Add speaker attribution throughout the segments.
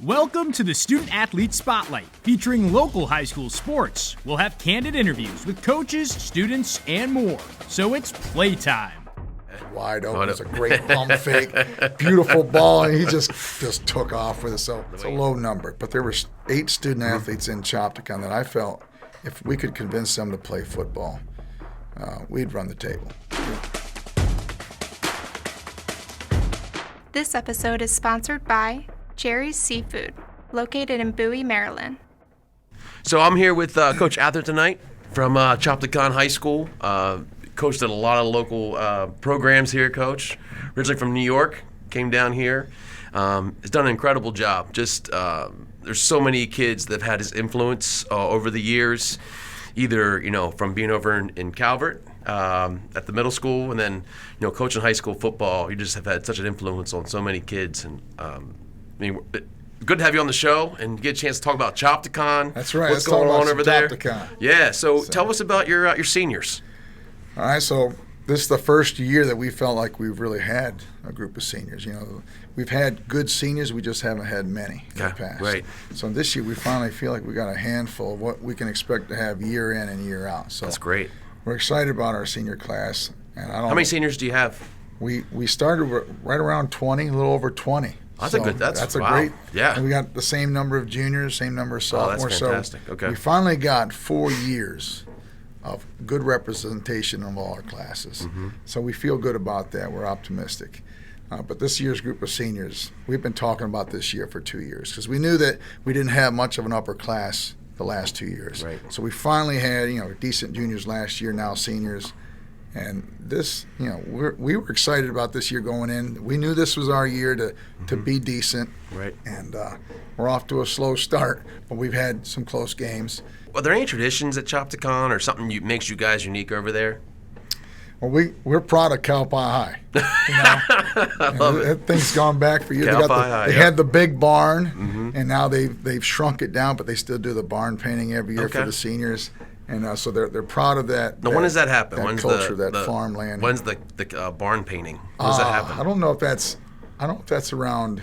Speaker 1: Welcome to the Student Athlete Spotlight, featuring local high school sports. We'll have candid interviews with coaches, students, and more. So it's playtime.
Speaker 2: Wide open. It's a great pump fake, beautiful ball, and he just took off with it. So it's a low number. But there were 8 student athletes in Chopticon that I felt if we could convince them to play football, we'd run the table.
Speaker 3: This episode is sponsored by Jerry's Seafood, located in Bowie, Maryland.
Speaker 4: So I'm here with Coach Atherton tonight from Chopticon High School. Coached at a lot of local programs here, Coach. Originally from New York, came down here. Has done an incredible job. Just there's so many kids that have had his influence over the years, either from being over in Calvert at the middle school, and then coaching high school football. You just have had such an influence on so many kids, and good to have you on the show and get a chance to talk about Chopticon.
Speaker 2: That's right.
Speaker 4: What's going on over there?
Speaker 2: Chopticon.
Speaker 4: Yeah. So tell us about your seniors.
Speaker 2: All right. So this is the first year that we felt like we've really had a group of seniors. We've had good seniors. We just haven't had many in the past.
Speaker 4: Right.
Speaker 2: So this year we finally feel like we got a handful of what we can expect to have year in and year out. So
Speaker 4: that's great.
Speaker 2: We're excited about our senior class. And
Speaker 4: how many seniors do you have?
Speaker 2: We started right around 20, a little over 20.
Speaker 4: That's a good. That's
Speaker 2: wow.
Speaker 4: a great. Yeah.
Speaker 2: And we got the same number of juniors, same number of sophomores.
Speaker 4: Oh, that's fantastic.
Speaker 2: So
Speaker 4: okay.
Speaker 2: We finally got 4 years of good representation of all our classes. Mm-hmm. So we feel good about that. We're optimistic. But this year's group of seniors, we've been talking about this year for 2 years because we knew that we didn't have much of an upper class the last 2 years.
Speaker 4: Right.
Speaker 2: So we finally had decent juniors last year, now seniors. And this, we were excited about this year going in. We knew this was our year to be decent.
Speaker 4: Right.
Speaker 2: And we're off to a slow start, but we've had some close games.
Speaker 4: Are there any traditions at Chopticon or something makes you guys unique over there?
Speaker 2: Well, we're proud of Cal High.
Speaker 4: I love it.
Speaker 2: That thing's gone back for years.
Speaker 4: High,
Speaker 2: they had the big barn, and now they've shrunk it down, but they still do the barn painting every year for the seniors. And so they're proud of that.
Speaker 4: Now, when does that happen?
Speaker 2: That
Speaker 4: when's
Speaker 2: culture, that farmland.
Speaker 4: When's the barn painting? When does that happen?
Speaker 2: I don't know if that's around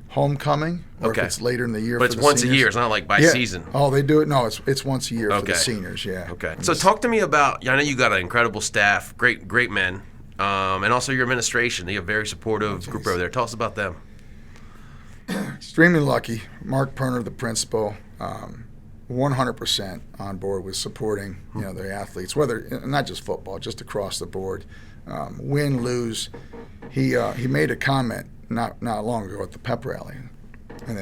Speaker 2: homecoming or if it's later in the year.
Speaker 4: But it's once a year. It's not like by season.
Speaker 2: Oh, they do it. No, it's once a year for the seniors. Yeah.
Speaker 4: Okay. So talk to me about. I know you got an incredible staff, great men, and also your administration. You have a very supportive group over there. Tell us about them.
Speaker 2: Extremely lucky. Mark Perner, the principal. 100% on board with supporting the athletes, whether not just football, just across the board, win, lose. He made a comment not long ago at the pep rally, and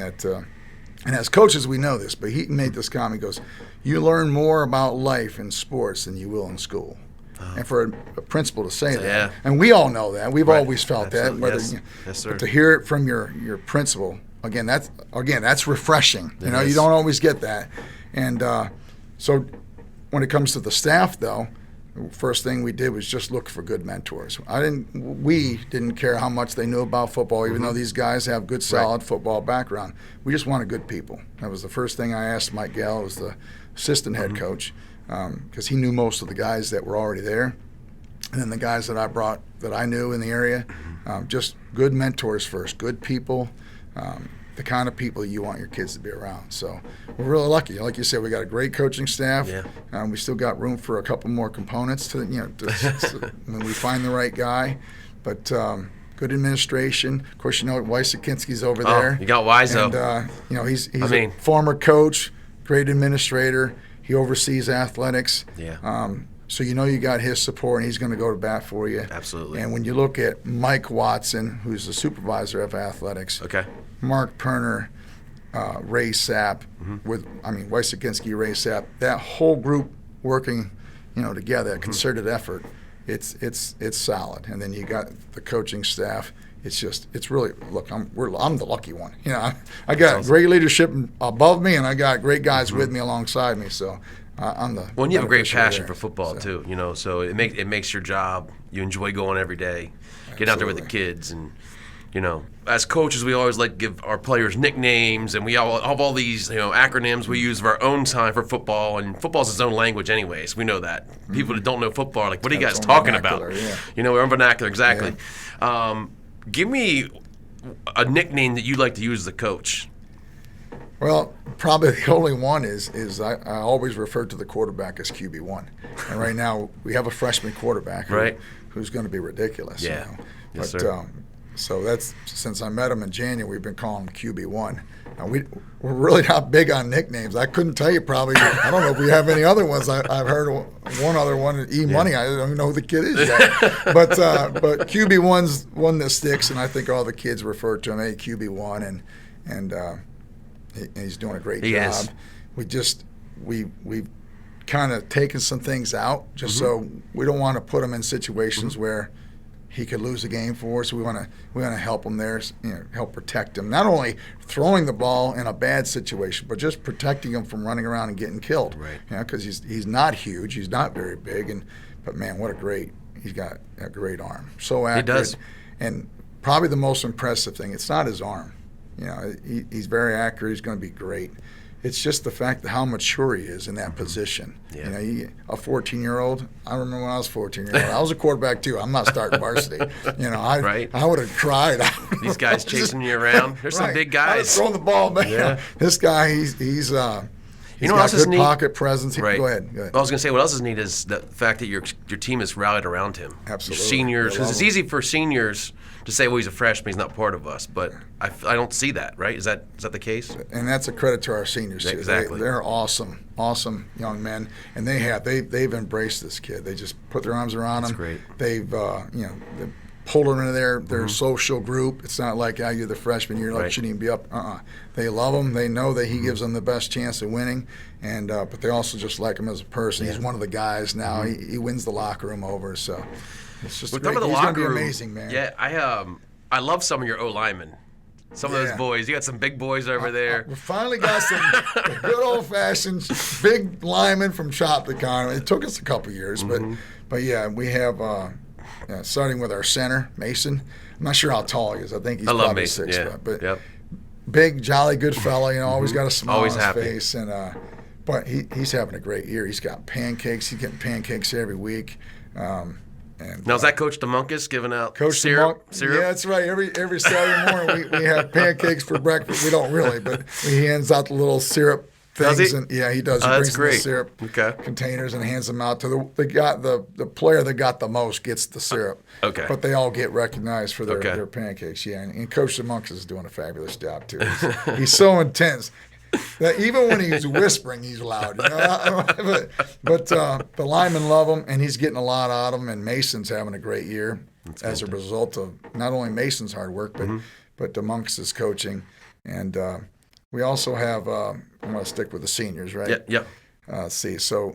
Speaker 2: as coaches we know this, but he made this comment. He goes, "You learn more about life in sports than you will in school." And for a principal to say that, and we all know that, we've always felt that. Whether,
Speaker 4: yes, sir.
Speaker 2: But to hear it from your principal. Again, that's refreshing. You don't always get that. And so when it comes to the staff, though, the first thing we did was just look for good mentors. We didn't care how much they knew about football, even though these guys have good, solid football background. We just wanted good people. That was the first thing I asked Mike Gall, who was the assistant head coach, because he knew most of the guys that were already there. And then the guys that I brought that I knew in the area, just good mentors first, good people. The kind of people you want your kids to be around. So we're really lucky. Like you said, we got a great coaching staff. Yeah. We still got room for a couple more components to when we find the right guy. But good administration. Of course, Wysakinski's over there.
Speaker 4: You got Wiso.
Speaker 2: And he's a former coach, great administrator. He oversees athletics.
Speaker 4: Yeah.
Speaker 2: So you got his support, and he's going to go to bat for you.
Speaker 4: Absolutely.
Speaker 2: And when you look at Mike Watson, who's the supervisor of athletics, Mark Perner, Ray Sapp, Wysakinski, Ray Sapp, that whole group working, together, a concerted effort, it's solid. And then you got the coaching staff. It's really, look, I'm the lucky one. I got great leadership above me, and I got great guys with me alongside me. So. I'm the
Speaker 4: well, and you have a great passion for football too, so it makes your job. You enjoy going every day, getting out there with the kids, and as coaches, we always like to give our players nicknames, and we all have all these acronyms we use of our own time for football, and football's its own language, anyways. We know that people that don't know football are like, what are you guys talking about?
Speaker 2: Yeah.
Speaker 4: Our own vernacular, exactly. Yeah. Give me a nickname that you like to use as a coach.
Speaker 2: Well, probably the only one is I always refer to the quarterback as QB1. And right now we have a freshman quarterback who's going to be ridiculous.
Speaker 4: Yeah.
Speaker 2: You know?
Speaker 4: Yes,
Speaker 2: but,
Speaker 4: sir.
Speaker 2: So that's since I met him in January, we've been calling him QB1. Now we're really not big on nicknames. I couldn't tell you probably. I don't know if we have any other ones. I've heard one other one, E-Money. Yeah. I don't even know who the kid is yet. but QB1's one that sticks, and I think all the kids refer to him, hey, QB1, and he's doing a great job. We've kind of taken some things out just so we don't want to put him in situations where he could lose a game for us. We want to help him there, help protect him. Not only throwing the ball in a bad situation, but just protecting him from running around and getting killed.
Speaker 4: Right.
Speaker 2: Because he's not huge, he's not very big, but man, he's got a great arm. So accurate. He does. And probably the most impressive thing, it's not his arm. He's very accurate. He's going to be great. It's just the fact that how mature he is in that position. Yeah. A 14-year-old. I remember when I was 14-year-old. I was a quarterback too. I'm not starting varsity. I would have cried.
Speaker 4: These guys chasing you around. There's some big guys.
Speaker 2: I was throwing the ball, man. Yeah. This guy, he's got good pocket presence.
Speaker 4: Right.
Speaker 2: Go ahead.
Speaker 4: I was going to say, what else is neat is the fact that your team has rallied around him.
Speaker 2: Absolutely.
Speaker 4: Seniors, because it's easy for seniors to say, well, he's a freshman, he's not part of us. But I don't see that, right? Is that the case?
Speaker 2: And that's a credit to our seniors, too.
Speaker 4: Exactly.
Speaker 2: They're awesome young men. And they've embraced this kid. They just put their arms around him.
Speaker 4: That's great.
Speaker 2: They've, they pulled him into their social group. It's not like, you're the freshman, you're like, shouldn't even be up. They love him. They know that he gives them the best chance of winning. And but they also just like him as a person. Yeah. He's one of the guys now. He wins the locker room over, so it's just great. He's going to be amazing, man.
Speaker 4: Yeah, I love some of your O-linemen. Some of those boys. You got some big boys over there.
Speaker 2: We finally got some good old-fashioned big linemen from Chopticon. It took us a couple years, but yeah, we have starting with our center, Mason. I'm not sure how tall he is. I think he's probably
Speaker 4: Mason.
Speaker 2: 6 foot. But big, jolly, good fella. Always got a smile on his face. And but he's having a great year. He's got pancakes. He's getting pancakes every week.
Speaker 4: Now, is that Coach DeMuncus giving out syrup?
Speaker 2: Yeah, that's right. Every Saturday morning we have pancakes for breakfast. We don't really, but he hands out the little syrup things.
Speaker 4: Does he?
Speaker 2: And, yeah, he does. He brings the syrup containers and hands them out to the player that got the most gets the syrup.
Speaker 4: Okay.
Speaker 2: But they all get recognized for their pancakes. Yeah, and Coach DeMuncus is doing a fabulous job too. He's so intense. That even when he's whispering, he's loud. But the linemen love him, and he's getting a lot out of them. And Mason's having a great year as a result of not only Mason's hard work, but DeMuncus' coaching. And we also have. I'm going to stick with the seniors, right?
Speaker 4: Yep.
Speaker 2: Let's see. So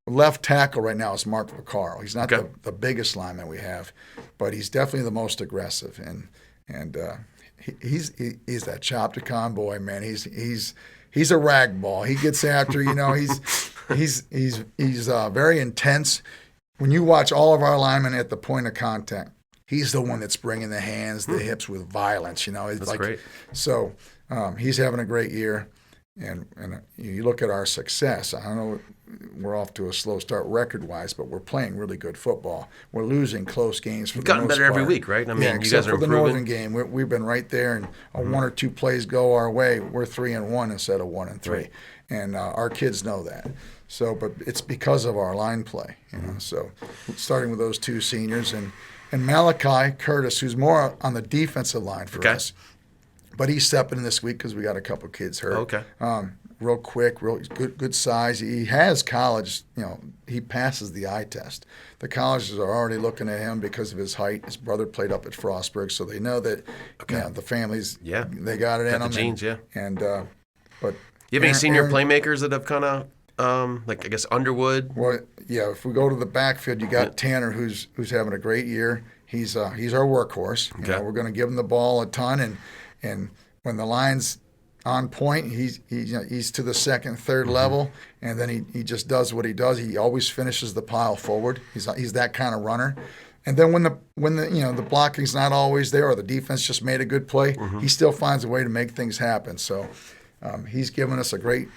Speaker 2: left tackle right now is Mark Vaccaro. He's not the biggest lineman we have, but he's definitely the most aggressive. And He's that Chopticon boy, man. He's a rag ball. He gets after, he's very intense. When you watch all of our linemen at the point of contact, he's the one that's bringing the hands, the hips with violence.
Speaker 4: That's great.
Speaker 2: So he's having a great year, and you look at our success. I don't know. We're off to a slow start record-wise, but we're playing really good football. We're losing close games for the most part.
Speaker 4: You've gotten better every week, right? I mean, you guys are
Speaker 2: for the
Speaker 4: improving.
Speaker 2: Northern game. We've been right there, and one or two plays go our way. We're 3-1 instead of 1-3,
Speaker 4: right.
Speaker 2: And our kids know that. So, but it's because of our line play, So, starting with those two seniors and Malachi Curtis, who's more on the defensive line for us, but he's stepping in this week because we got a couple kids hurt.
Speaker 4: Okay.
Speaker 2: Real quick, real good size. He has college, he passes the eye test. The colleges are already looking at him because of his height. His brother played up at Frostburg, so they know that the families, they got it in them.
Speaker 4: The genes,
Speaker 2: And, but
Speaker 4: you have any senior playmakers that have kind of, I guess Underwood?
Speaker 2: Well, yeah, if we go to the backfield, you got Tanner, who's having a great year. He's our workhorse. We're going to give him the ball a ton, and when the line's on point, he's to the second, third level, and then he just does what he does. He always finishes the pile forward. He's that kind of runner. And then when the blocking's not always there, or the defense just made a good play, he still finds a way to make things happen. So he's given us a great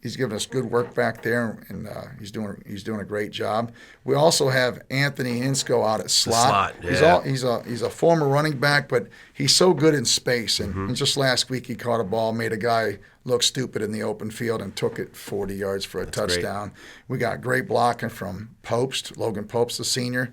Speaker 2: He's giving us good work back there, and he's doing a great job. We also have Anthony Insco out at slot.
Speaker 4: Yeah.
Speaker 2: He's a former running back, but he's so good in space. And just last week he caught a ball, made a guy look stupid in the open field, and took it 40 yards for a touchdown. Great. We got great blocking from Logan Popes, the senior,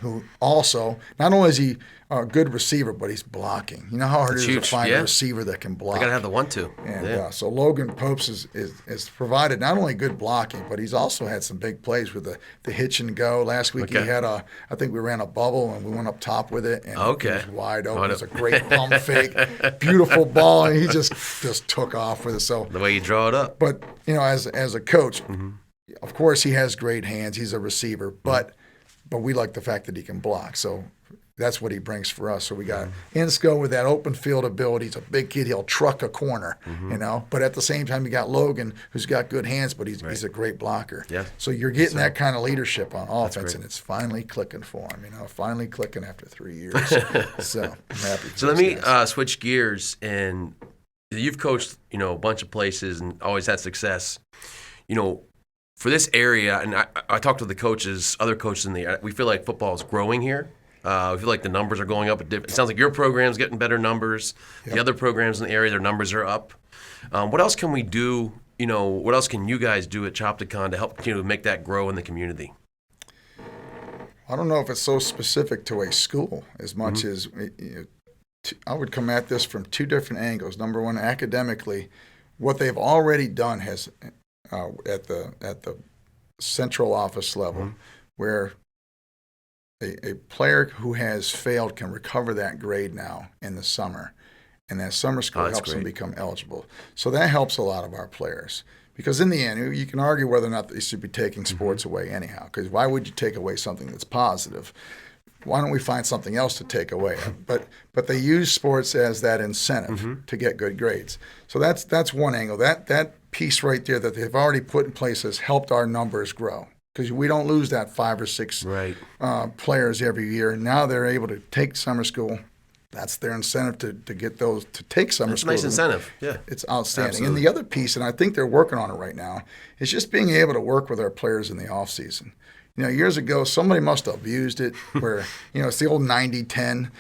Speaker 2: who also, not only is he a good receiver, but he's blocking. You know how hard it is to find a receiver that can block.
Speaker 4: I got to have the 1-2.
Speaker 2: And so Logan Popes is provided not only good blocking, but he's also had some big plays with the hitch and go. Last week he had I think we ran a bubble and we went up top with it, and it was wide open. It was a great pump fake, beautiful ball, and he just took off with it. So
Speaker 4: the way you draw it up.
Speaker 2: But as a coach, of course he has great hands. He's a receiver, but we like the fact that he can block. So that's what he brings for us. So we got Insco with that open field ability. He's a big kid. He'll truck a corner, But at the same time, you got Logan, who's got good hands, but he's a great blocker.
Speaker 4: Yeah.
Speaker 2: So you're getting that kind of leadership on offense, and it's finally clicking for him. Finally clicking after 3 years. So I'm happy.
Speaker 4: So let me switch gears. And you've coached, a bunch of places and always had success. For this area, and I talked to the coaches, other coaches in the area, we feel like football is growing here. We feel like the numbers are going up. It sounds like your program's getting better numbers. Yep. The other programs in the area, their numbers are up. What else can we do? What else can you guys do at Chopticon to help make that grow in the community?
Speaker 2: I don't know if it's so specific to a school as much as I would come at this from two different angles. Number one, academically, what they've already done has at the central office level, where a player who has failed can recover that grade now in the summer, and that summer school helps them become eligible. So that helps a lot of our players, because in the end, you can argue whether or not they should be taking sports away anyhow, because why would you take away something that's positive? Why don't we find something else to take away? But they use sports as that incentive to get good grades. So that's one angle. That piece right there that they've already put in place has helped our numbers grow, because we don't lose that 5 or 6 players every year. Now they're able to take summer school. That's their incentive to get those to take summer school.
Speaker 4: It's a nice incentive. Yeah,
Speaker 2: it's outstanding.
Speaker 4: Absolutely.
Speaker 2: And the other piece, and I think they're working on it right now, is just being able to work with our players in the off season. Years ago, somebody must have abused it where, it's the old 90-10.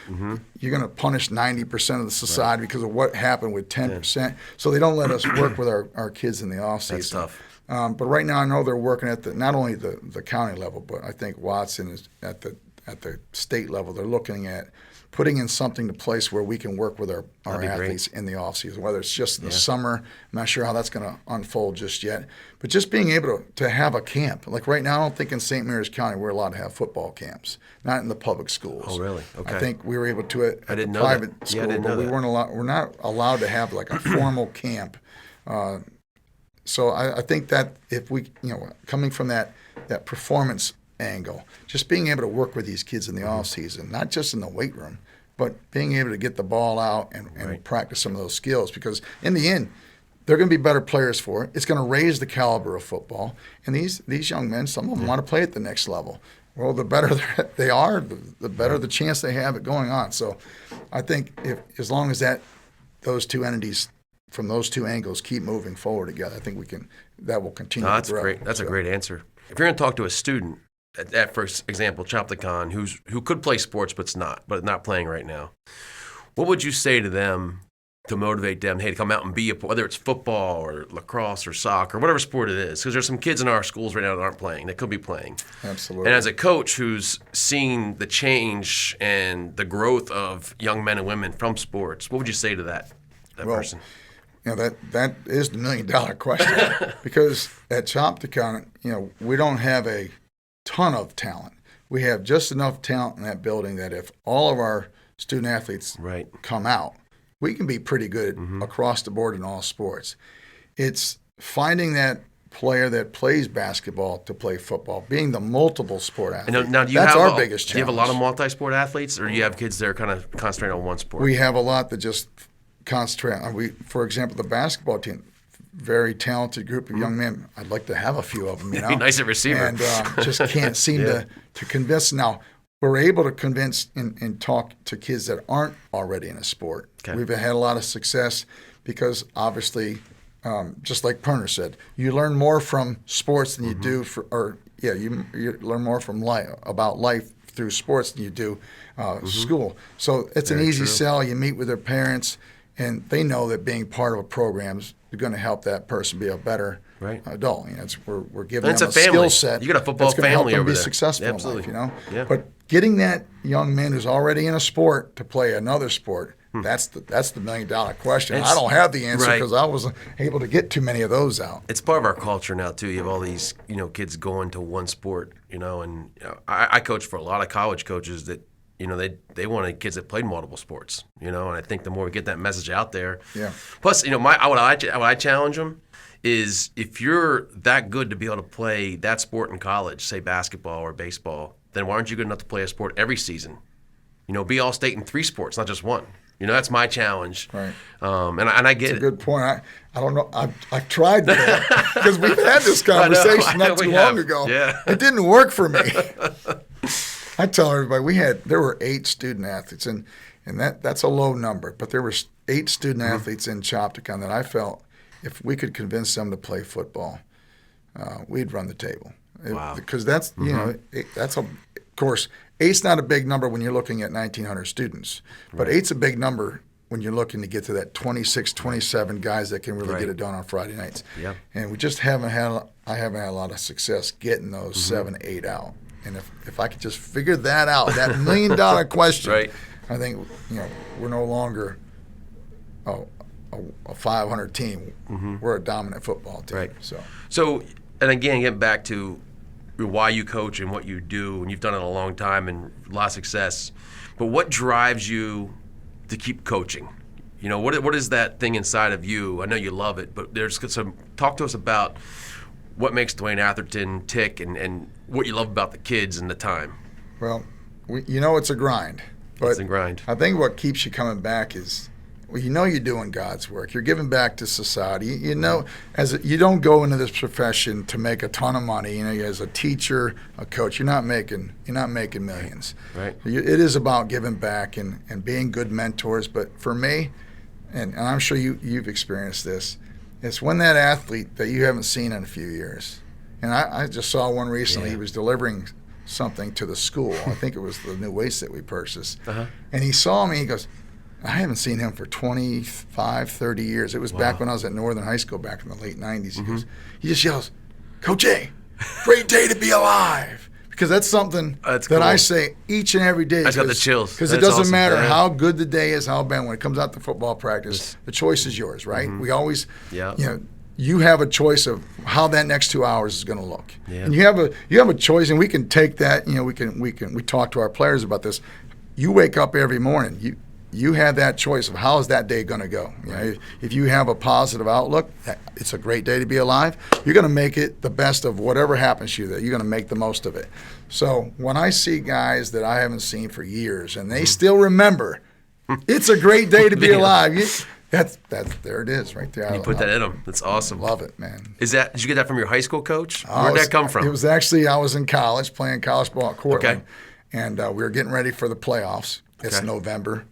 Speaker 2: You're going to punish 90% of the society because of what happened with 10%. So they don't let us work with our kids in the offseason.
Speaker 4: That's tough.
Speaker 2: But right now I know they're working at not only the county level, but I think Watson is at the state level. They're looking at putting in something to place where we can work with our athletes in the offseason, whether it's just in the summer. I'm not sure how that's going to unfold just yet. But just being able to have a camp. Like right now, I don't think in St. Mary's County we're allowed to have football camps, not in the public schools.
Speaker 4: Oh, really? Okay.
Speaker 2: I think we were able to at the private school, but we're not allowed to have like a formal camp. So I think that if we, coming from that performance angle, just being able to work with these kids in the off season, not just in the weight room, but being able to get the ball out and practice some of those skills, because in the end, they're going to be better players for it. It's going to raise the caliber of football, and these young men, some of them want to play at the next level. Well, the better they are, the better the chance they have at going on. So, I think as long as those two entities from those two angles keep moving forward together, I think that will continue to grow.
Speaker 4: Great. That's a great answer. If you're going to talk to a student, at for example, Chopticon, who could play sports but not playing right now, what would you say to them to motivate them, hey, to come out and be whether it's football or lacrosse or soccer, whatever sport it is? Because there's some kids in our schools right now that aren't playing. They could be playing.
Speaker 2: Absolutely.
Speaker 4: And as a coach who's seen the change and the growth of young men and women from sports, what would you say to that person?
Speaker 2: That is the $1 million question, because at Chopticon, we don't have a ton of talent. We have just enough talent in that building that if all of our student athletes come out, we can be pretty good across the board in all sports. It's finding that player that plays basketball to play football, being the multiple sport athlete.
Speaker 4: Now,
Speaker 2: that's our biggest challenge.
Speaker 4: Do you have a lot of multi-sport athletes, or do you have kids that are kind of concentrated on one sport?
Speaker 2: We have a lot that just concentrate on. For example, the basketball team, very talented group of young men. I'd like to have a few of them,
Speaker 4: Be nice at receiver.
Speaker 2: And just can't seem to convince. Now, we're able to convince and talk to kids that aren't already in a sport. Okay. We've had a lot of success because obviously just like Perner said, you learn more from sports than you do you learn more from about life through sports than you do school. So it's an easy sell. You meet with their parents, and they know that being part of a program is going to help that person be a better adult. We're giving them a skill set.
Speaker 4: You got a football
Speaker 2: that's going to help
Speaker 4: family
Speaker 2: them
Speaker 4: over
Speaker 2: be
Speaker 4: there.
Speaker 2: successful
Speaker 4: Absolutely.
Speaker 2: in life.
Speaker 4: Yeah.
Speaker 2: But getting that young man who's already in a sport to play another sport. That's the $1 million question. I don't have the answer because I wasn't able to get too many of those out.
Speaker 4: It's part of our culture now too. You have all these kids going to one sport, and I coach for a lot of college coaches that they wanted kids that played multiple sports, and I think the more we get that message out there. Yeah. Plus, what I challenge them is if you're that good to be able to play that sport in college, say basketball or baseball, then why aren't you good enough to play a sport every season? Be all state in 3 sports, not just one. That's my challenge. Right. And I get it.
Speaker 2: That's a good point. I don't know. I've tried that because we've had this conversation not too long ago. Yeah. It didn't work for me. I tell everybody there were 8 student athletes, and that's a low number, but there were 8 student athletes in Chopticon that I felt if we could convince them to play football, we'd run the table.
Speaker 4: Wow.
Speaker 2: Because that's that's of course. 8's not a big number when you're looking at 1,900 students, but 8's a big number when you're looking to get to that 26, 27 guys that can really get it done on Friday nights. Yep. And we just I haven't had a lot of success getting those 7, 8 out. And if I could just figure that out, that $1 million question, I think we're no longer a 500 team. We're a dominant football team.
Speaker 4: Right. So, and again, getting back to why you coach and what you do, and you've done it a long time and a lot of success. But what drives you to keep coaching? What is that thing inside of you? I know you love it, but talk to us about what makes Duane Atherton tick and what you love about the kids and the time.
Speaker 2: Well, it's a grind. But
Speaker 4: it's a grind.
Speaker 2: I think what keeps you coming back is, you're doing God's work. You're giving back to society. You don't go into this profession to make a ton of money. As a teacher, a coach, you're not making millions. Right. It is about giving back and being good mentors. But for me, and I'm sure you've experienced this, it's when that athlete that you haven't seen in a few years. And I just saw one recently. He was delivering something to the school. I think it was the new weights that we purchased. And he saw me. He goes, I haven't seen him for 25, 30 years. It was back when I was at Northern High School back in the late 90s. He just yells, Coach A, great day to be alive. Because that's something that I say each and every day.
Speaker 4: I got the chills.
Speaker 2: Because it doesn't matter how good the day is, how bad. When it comes out to football practice, the choice is yours, right? We always, you have a choice of how that next 2 hours is going to look. And you have a choice, and we can take that. We talk to our players about this. You wake up every morning. You have that choice of how is that day going to go. If you have a positive outlook, it's a great day to be alive. You're going to make it the best of whatever happens to you. That you're going to make the most of it. So when I see guys that I haven't seen for years and they still remember, it's a great day to be alive. That's there it is right there.
Speaker 4: You put that in them. That's awesome.
Speaker 2: Love it, man.
Speaker 4: Did you get that from your high school coach? Where'd that come from?
Speaker 2: It was actually I was in college playing college ball at Cortland, and we were getting ready for the playoffs. It's November.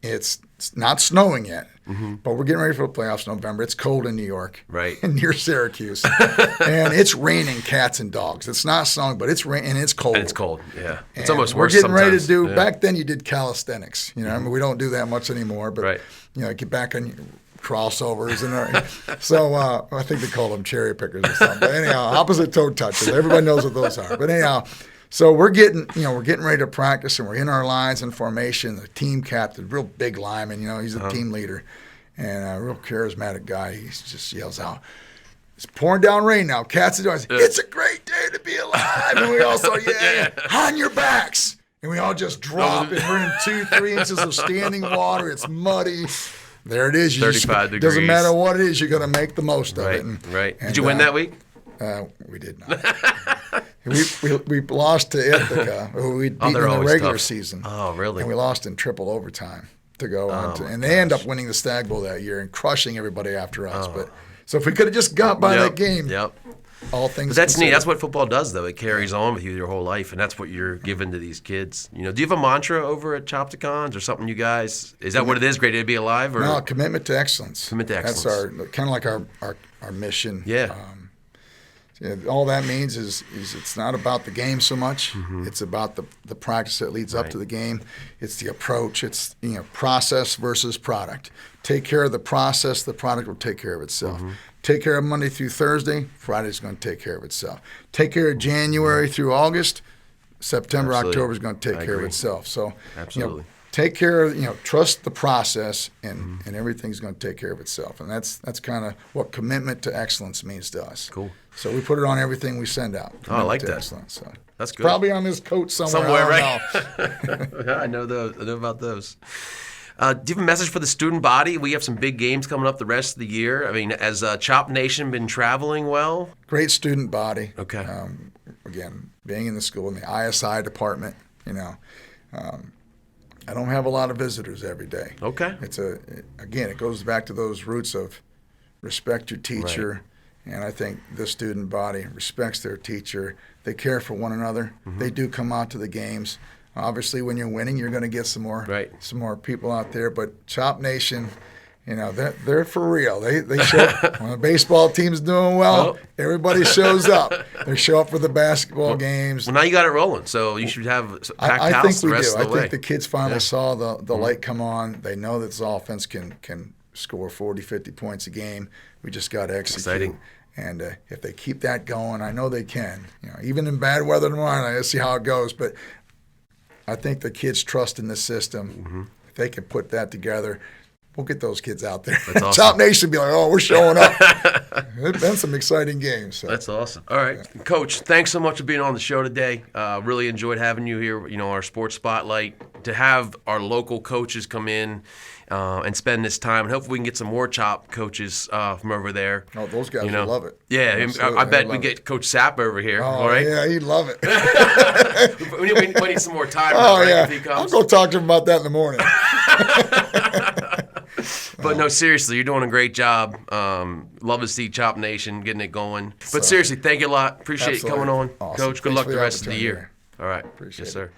Speaker 2: It's not snowing yet, but we're getting ready for the playoffs in November. It's cold in New York, near Syracuse, and it's raining cats and dogs. It's not snowing, but it's raining and it's cold.
Speaker 4: And it's cold, yeah. It's almost worse.
Speaker 2: We're getting
Speaker 4: sometimes.
Speaker 2: ready to do. Back then, you did calisthenics. I mean, we don't do that much anymore. But get back on your crossovers and so I think they call them cherry pickers or something. But anyhow, opposite toe touches. Everybody knows what those are. But anyhow. So we're getting ready to practice, and we're in our lines in formation. The team captain, real big lineman, he's the team leader, and a real charismatic guy. He just yells out, "It's pouring down rain now. Cats and dogs. It's a great day to be alive." And we all start, on your backs, and we all just drop, and we're in 2-3 inches of standing water. It's muddy. There it is.
Speaker 4: 35 degrees.
Speaker 2: Doesn't matter what it is, you're going to make the most of it.
Speaker 4: Right. Did you win that week?
Speaker 2: We did not. we lost to Ithaca, who we'd beaten in the regular season.
Speaker 4: Oh, really?
Speaker 2: And we lost in triple overtime to go on to. And they end up winning the Stag Bowl that year and crushing everybody after us. But so if we could have just got by that game. all things.
Speaker 4: But that's neat.
Speaker 2: considered.
Speaker 4: That's what football does, though. It carries on with you your whole life, and that's what you're giving to these kids. Do you have a mantra over at Chopticons or something? You guys, is that what it is? Great to be alive, or
Speaker 2: No, commitment to excellence.
Speaker 4: Commitment to excellence.
Speaker 2: That's our kind of like our mission.
Speaker 4: Yeah.
Speaker 2: All that means is it's not about the game so much. It's about the practice that leads up to the game. It's the approach. It's process versus product. Take care of the process, the product will take care of itself. Take care of Monday through Thursday, Friday's going to take care of itself. Take care of January through August, September,
Speaker 4: Absolutely.
Speaker 2: October is going to take care of
Speaker 4: agree.
Speaker 2: itself. So,
Speaker 4: Absolutely.
Speaker 2: take care of, trust the process, and everything's going to take care of itself. And that's kind of what commitment to excellence means to us.
Speaker 4: Cool.
Speaker 2: So we put it on everything we send out.
Speaker 4: Oh, I like
Speaker 2: Commitment to
Speaker 4: that.
Speaker 2: Excellence. So
Speaker 4: That's good.
Speaker 2: probably on this coat somewhere.
Speaker 4: Right?
Speaker 2: Know.
Speaker 4: I know those. I know about those. Do you have a message for the student body? We have some big games coming up the rest of the year. I mean, has Chop Nation been traveling well?
Speaker 2: Great student body.
Speaker 4: Okay.
Speaker 2: Again, being in the school in the ISI department, I don't have a lot of visitors every day.
Speaker 4: Okay.
Speaker 2: It goes back to those roots of respect your teacher, and I think the student body respects their teacher. They care for one another. They do come out to the games. Obviously, when you're winning, you're going to get some more people out there. But Chop Nation, they're for real. They show up. When the baseball team's doing well, everybody shows up. They show up for the basketball games.
Speaker 4: Well, now you got it rolling, so you should have a packed
Speaker 2: I
Speaker 4: house
Speaker 2: think
Speaker 4: the
Speaker 2: we
Speaker 4: rest
Speaker 2: do.
Speaker 4: of the
Speaker 2: I
Speaker 4: way.
Speaker 2: think the kids finally saw the light come on. They know that this offense can score 40, 50 points a game. We just got to execute.
Speaker 4: Exciting.
Speaker 2: And if they keep that going, I know they can. Even in bad weather tomorrow, I see how it goes. But I think the kids trust in the system. If they can put that together, we'll get those kids out there.
Speaker 4: That's awesome.
Speaker 2: Chop Nation be like, oh, we're showing up. It's been some exciting games. So.
Speaker 4: That's awesome. All right. Coach, thanks so much for being on the show today. Really enjoyed having you here, our sports spotlight. To have our local coaches come in and spend this time, and hopefully we can get some more Chop coaches from over there.
Speaker 2: Oh, those guys will love it.
Speaker 4: Yeah,
Speaker 2: Absolutely.
Speaker 4: I bet
Speaker 2: They'll
Speaker 4: we
Speaker 2: love
Speaker 4: get Coach Sapp over here.
Speaker 2: Oh,
Speaker 4: all right?
Speaker 2: yeah, he'd love it.
Speaker 4: we need some more time.
Speaker 2: Oh,
Speaker 4: right,
Speaker 2: yeah.
Speaker 4: if he
Speaker 2: I'll
Speaker 4: comes.
Speaker 2: go talk to him about that in the morning.
Speaker 4: But no, seriously, you're doing a great job. Love to see Chop Nation getting it going. But seriously, thank you a lot. Appreciate you coming on.
Speaker 2: Awesome.
Speaker 4: Coach. Good
Speaker 2: Thanks
Speaker 4: luck
Speaker 2: for
Speaker 4: the rest of the
Speaker 2: opportunity.
Speaker 4: year. All right.
Speaker 2: Appreciate
Speaker 4: yes,
Speaker 2: it.
Speaker 4: sir.